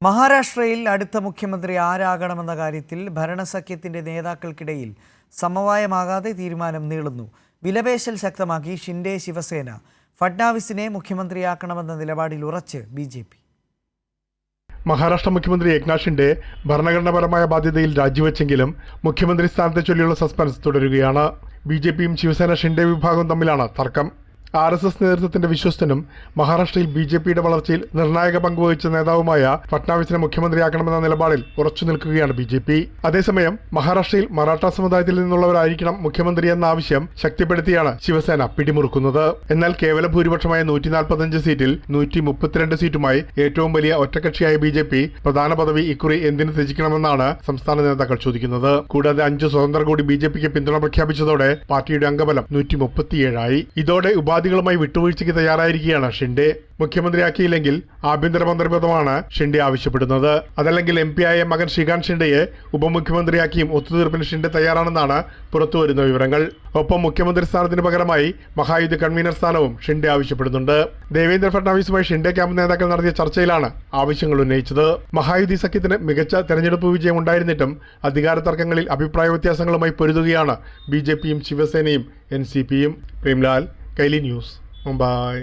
മഹാരാഷ്ട്രയിൽ അടുത്ത മുഖ്യമന്ത്രി ആരാകണമെന്ന കാര്യത്തിൽ ഭരണസഖ്യത്തിന്റെ നേതാക്കൾക്കിടയിൽ സമവായമാകാതെ തീരുമാനം നീളുന്നു. വിലപേശൽ ശക്തമാക്കി ഷിൻഡെ ശിവസേന. ഫഡ്നാവിസിനെ മുഖ്യമന്ത്രിയാക്കണമെന്ന നിലപാടിൽ ഉറച്ച് ബി.ജെ.പി. മഹാരാഷ്ട്ര മുഖ്യമന്ത്രി ഏക്നാഥ് ഷിൻഡെ ഭരണഘടനാപരമായ ബാധ്യതയിൽ രാജിവെച്ചെങ്കിലും മുഖ്യമന്ത്രി സ്ഥാനത്തെ ചൊല്ലിയുള്ള സസ്പെൻസ് തുടരുകയാണ്. ബി.ജെ.പിയും ശിവസേന ഷിൻഡെ വിഭാഗവും തമ്മിലാണ് തർക്കം. RSS നേതൃത്വത്തിന്റെ വിശ്വസ്തനും മഹാരാഷ്ട്രയിൽ ബി.ജെ.പിയുടെ വളർച്ചയിൽ നിർണായക പങ്കുവഹിച്ച നേതാവുമായ ഫഡ്നാവിസിനെ മുഖ്യമന്ത്രിയാക്കണമെന്ന നിലപാടിൽ ഉറച്ചു നിൽക്കുകയാണ് ബി.ജെ.പി. അതേസമയം മഹാരാഷ്ട്രയിൽ മറാഠ സമുദായത്തിൽ നിന്നുള്ളവരായിരിക്കണം മുഖ്യമന്ത്രി എന്ന ആവശ്യം ശക്തിപ്പെടുത്തിയാണ് ശിവസേന പിടിമുറുക്കുന്നത്. എന്നാൽ കേവല ഭൂരിപക്ഷമായ 145 സീറ്റിൽ 132 സീറ്റുമായി ഏറ്റവും വലിയ ഒറ്റക്കക്ഷിയായ ബി.ജെ.പി. പ്രധാന പദവി ഇക്കുറി എന്തിന് ത്യജിക്കണമെന്നാണ് സംസ്ഥാന നേതാക്കൾ ചോദിക്കുന്നത്. കൂടാതെ 5 സ്വതന്ത്രർ കൂടി ബി.ജെ.പിക്ക് പിന്തുണ പ്രഖ്യാപിച്ചതോടെ പാർട്ടിയുടെ അംഗബലം 137 ആയി. ഇതോടെ ഉപാധികളുമായി വിട്ടുവീഴ്ചയ്ക്ക് തയ്യാറായിരിക്കുകയാണ് ഷിൻഡെ. മുഖ്യമന്ത്രിയാക്കിയില്ലെങ്കിൽ ആഭ്യന്തരമന്ത്രി പദമാണ് ഷിൻഡെ ആവശ്യപ്പെടുന്നത്. അതല്ലെങ്കിൽ MP ആയ മകൻ ശ്രീകാന്ത് ഷിൻഡെയെ ഉപമുഖ്യമന്ത്രിയാക്കിയും ഒത്തുതീർപ്പിന് ഷിൻഡെ തയ്യാറാണെന്നാണ് പുറത്തുവരുന്ന വിവരങ്ങൾ. ഒപ്പം മുഖ്യമന്ത്രി സ്ഥാനത്തിന് പകരമായി മഹായുദ്ധ കൺവീനർ സ്ഥാനവും ഷിൻഡെ ആവശ്യപ്പെടുന്നുണ്ട്. ദേവേന്ദ്ര ഫഡ്നാവിസുമായി ഷിൻഡെ ക്യാമ്പ് നേതാക്കൾ നടത്തിയ ചർച്ചയിലാണ് ആവശ്യങ്ങൾ ഉന്നയിച്ചത്. മഹായുദ്ധി സഖ്യത്തിന് മികച്ച തെരഞ്ഞെടുപ്പ് വിജയം ഉണ്ടായിരുന്നിട്ടും അധികാര തർക്കങ്ങളിൽ അഭിപ്രായ വ്യത്യാസങ്ങളുമായി പൊരുതുകയാണ് ബി.ജെ.പിയും ശിവസേനയും NCPയും. പ്രേംലാൽ, കൈലി ന്യൂസ്, മുംബൈ.